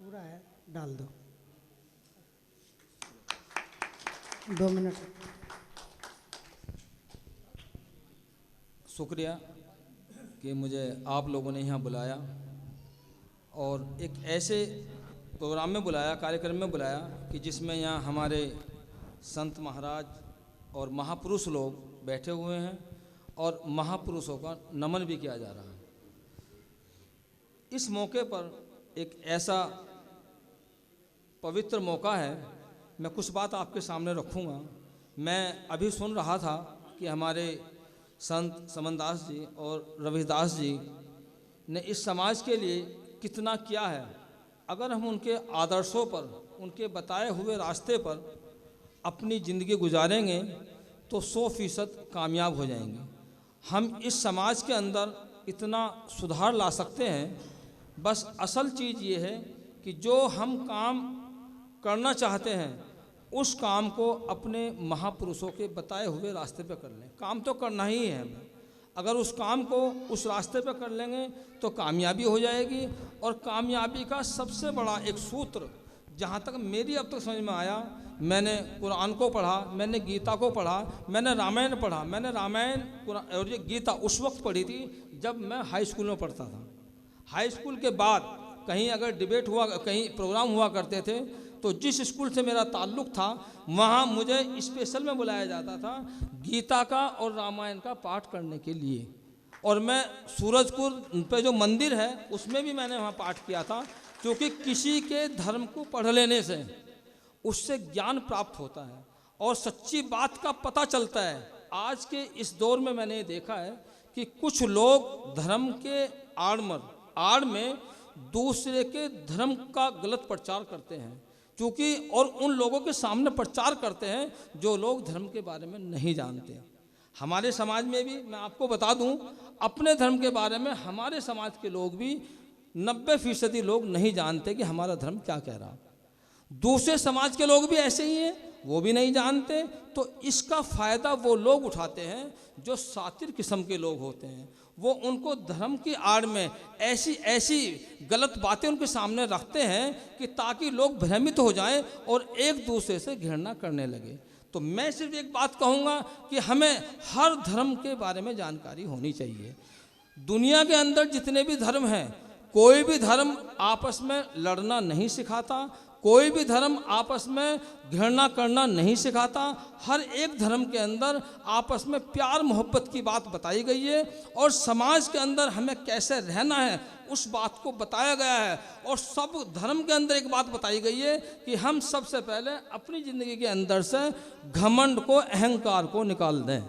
पूरा है, डाल दो। 2 मिनट। शुक्रिया कि मुझे आप लोगों ने यहाँ बुलाया और एक ऐसे प्रोग्राम में बुलाया, कार्यक्रम में बुलाया कि जिसमें यहाँ हमारे संत महाराज और महापुरुष लोग बैठे हुए हैं और महापुरुषों का नमन भी किया जा रहा है। इस मौके पर एक ऐसा पवित्र मौका है, मैं कुछ बात आपके सामने रखूँगा। मैं अभी सुन रहा था कि हमारे संत समनदास जी और रविदास जी ने इस समाज के लिए कितना किया है। अगर हम उनके आदर्शों पर, उनके बताए हुए रास्ते पर अपनी ज़िंदगी गुजारेंगे तो 100% कामयाब हो जाएंगे। हम इस समाज के अंदर इतना सुधार ला सकते हैं। बस असल चीज़ ये है कि जो हम काम करना चाहते हैं उस काम को अपने महापुरुषों के बताए हुए रास्ते पे कर लें। काम तो करना ही है हमें। अगर उस काम को उस रास्ते पे कर लेंगे तो कामयाबी हो जाएगी। और कामयाबी का सबसे बड़ा एक सूत्र, जहाँ तक मेरी अब तक समझ में आया, मैंने कुरान को पढ़ा, मैंने गीता को पढ़ा, मैंने रामायण पढ़ा। मैंने रामायण और ये गीता उस वक्त पढ़ी थी जब मैं हाई स्कूल में पढ़ता था। हाई स्कूल के बाद कहीं अगर डिबेट हुआ, कहीं प्रोग्राम हुआ करते थे, तो जिस स्कूल से मेरा ताल्लुक़ था वहाँ मुझे स्पेशल में बुलाया जाता था गीता का और रामायण का पाठ करने के लिए। और मैं सूरजपुर पे जो मंदिर है उसमें भी मैंने वहाँ पाठ किया था, क्योंकि किसी के धर्म को पढ़ लेने से उससे ज्ञान प्राप्त होता है और सच्ची बात का पता चलता है। आज के इस दौर में मैंने देखा है कि कुछ लोग धर्म के आड़ में दूसरे के धर्म का गलत प्रचार करते हैं, क्योंकि और उन लोगों के सामने प्रचार करते हैं जो लोग धर्म के बारे में नहीं जानते। हमारे समाज में भी मैं आपको बता दूं, अपने धर्म के बारे में हमारे समाज के लोग भी 90% लोग नहीं जानते कि हमारा धर्म क्या कह रहा। दूसरे समाज के लोग भी ऐसे ही हैं, वो भी नहीं जानते। तो इसका फ़ायदा वो लोग उठाते हैं जो सातिर किस्म के लोग होते हैं। वो उनको धर्म की आड़ में ऐसी गलत बातें उनके सामने रखते हैं कि ताकि लोग भ्रमित हो जाएं और एक दूसरे से घृणा करने लगे। तो मैं सिर्फ एक बात कहूँगा कि हमें हर धर्म के बारे में जानकारी होनी चाहिए। दुनिया के अंदर जितने भी धर्म हैं, कोई भी धर्म आपस में लड़ना नहीं सिखाता, कोई भी धर्म आपस में घृणा करना नहीं सिखाता। हर एक धर्म के अंदर आपस में प्यार मोहब्बत की बात बताई गई है और समाज के अंदर हमें कैसे रहना है उस बात को बताया गया है। और सब धर्म के अंदर एक बात बताई गई है कि हम सबसे पहले अपनी ज़िंदगी के अंदर से घमंड को, अहंकार को निकाल दें।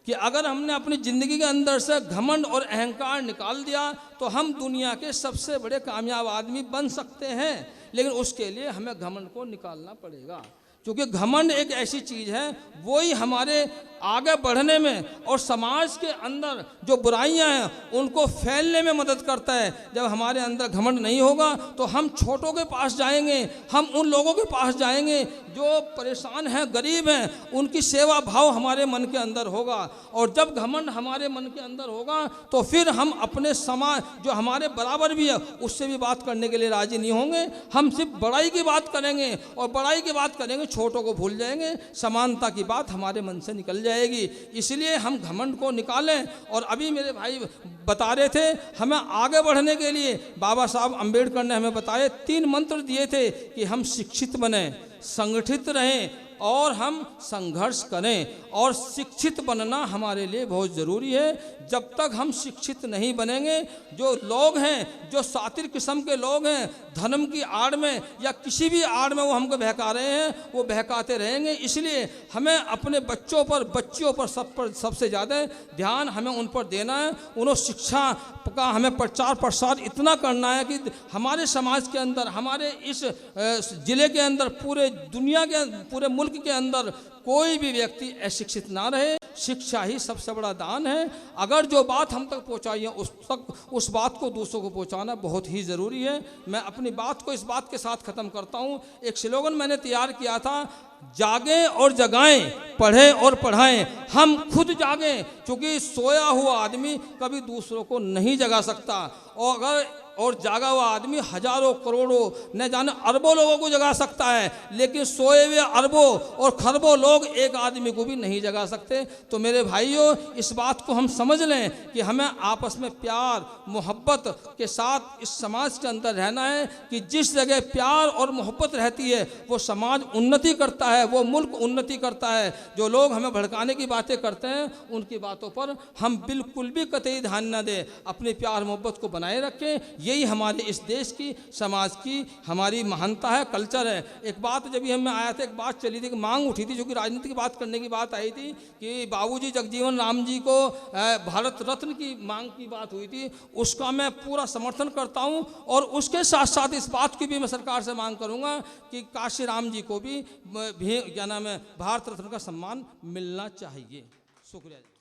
कि अगर हमने अपनी ज़िंदगी के अंदर से घमंड और अहंकार निकाल दिया तो हम दुनिया के सबसे बड़े कामयाब आदमी बन सकते हैं। लेकिन उसके लिए हमें घमंड को निकालना पड़ेगा, क्योंकि घमंड एक ऐसी चीज़ है, वही हमारे आगे बढ़ने में और समाज के अंदर जो बुराइयां हैं उनको फैलने में मदद करता है। जब हमारे अंदर घमंड नहीं होगा तो हम छोटों के पास जाएंगे, हम उन लोगों के पास जाएंगे जो परेशान हैं, गरीब हैं, उनकी सेवा भाव हमारे मन के अंदर होगा। और जब घमंड हमारे मन के अंदर होगा तो फिर हम अपने समाज जो हमारे बराबर भी है उससे भी बात करने के लिए राज़ी नहीं होंगे। हम सिर्फ बड़ाई की बात करेंगे और बड़ाई की बात करेंगे, छोटों को भूल जाएंगे। समानता की बात हमारे मन से निकल जाएगी। इसलिए हम घमंड को निकालें। और अभी मेरे भाई बता रहे थे, हमें आगे बढ़ने के लिए बाबा साहब अम्बेडकर ने हमें बताए 3 मंत्र दिए थे कि हम शिक्षित बने, संगठित रहें और हम संघर्ष करें। और शिक्षित बनना हमारे लिए बहुत ज़रूरी है। जब तक हम शिक्षित नहीं बनेंगे, जो लोग हैं, जो सातिर किस्म के लोग हैं, धर्म की आड़ में या किसी भी आड़ में वो हमको बहका रहे हैं, वो बहकाते रहेंगे। इसलिए हमें अपने बच्चों पर सबसे ज़्यादा ध्यान हमें उन पर देना है। उन्हें शिक्षा का हमें प्रचार प्रसार इतना करना है कि हमारे समाज के अंदर, हमारे इस ज़िले के अंदर, पूरे दुनिया के, पूरे मुल्क के अंदर कोई भी व्यक्ति अशिक्षित ना रहे। शिक्षा ही सबसे बड़ा दान है। अगर जो बात हम तक पहुंचाई है उस बात को दूसरों को पहुंचाना बहुत ही ज़रूरी है। मैं अपनी बात को इस बात के साथ ख़त्म करता हूं। एक स्लोगन मैंने तैयार किया था, जागें और जगाएं, पढ़ें और पढ़ाएं। हम खुद जागें, क्योंकि सोया हुआ आदमी कभी दूसरों को नहीं जगा सकता। और जागा हुआ आदमी हजारों करोड़ों न जाने अरबों लोगों को जगा सकता है, लेकिन सोए हुए अरबों और खरबों लोग एक आदमी को भी नहीं जगा सकते। तो मेरे भाइयों, इस बात को हम समझ लें कि हमें आपस में प्यार मोहब्बत के साथ इस समाज के अंदर रहना है कि जिस जगह प्यार और मोहब्बत रहती है वो समाज उन्नति करता है, वो मुल्क उन्नति करता है। जो लोग हमें भड़काने की बातें करते हैं उनकी बातों पर हम बिल्कुल भी कतई ध्यान न दें, अपने प्यार मोहब्बत को बनाए रखें। यही हमारे इस देश की समाज की हमारी महानता है, कल्चर है। एक बात जब हम आया था, एक बात चली थी कि मांग उठी थी, जो कि राजनीति की बात करने की बात आई थी कि बाबूजी जगजीवन राम जी को भारत रत्न की मांग की बात हुई थी। उसका मैं पूरा समर्थन करता हूं और उसके साथ साथ इस बात की भी मैं सरकार से मांग करूंगा कि काशी राम जी को भी क्या नाम है भारत रत्न का सम्मान मिलना चाहिए। शुक्रिया।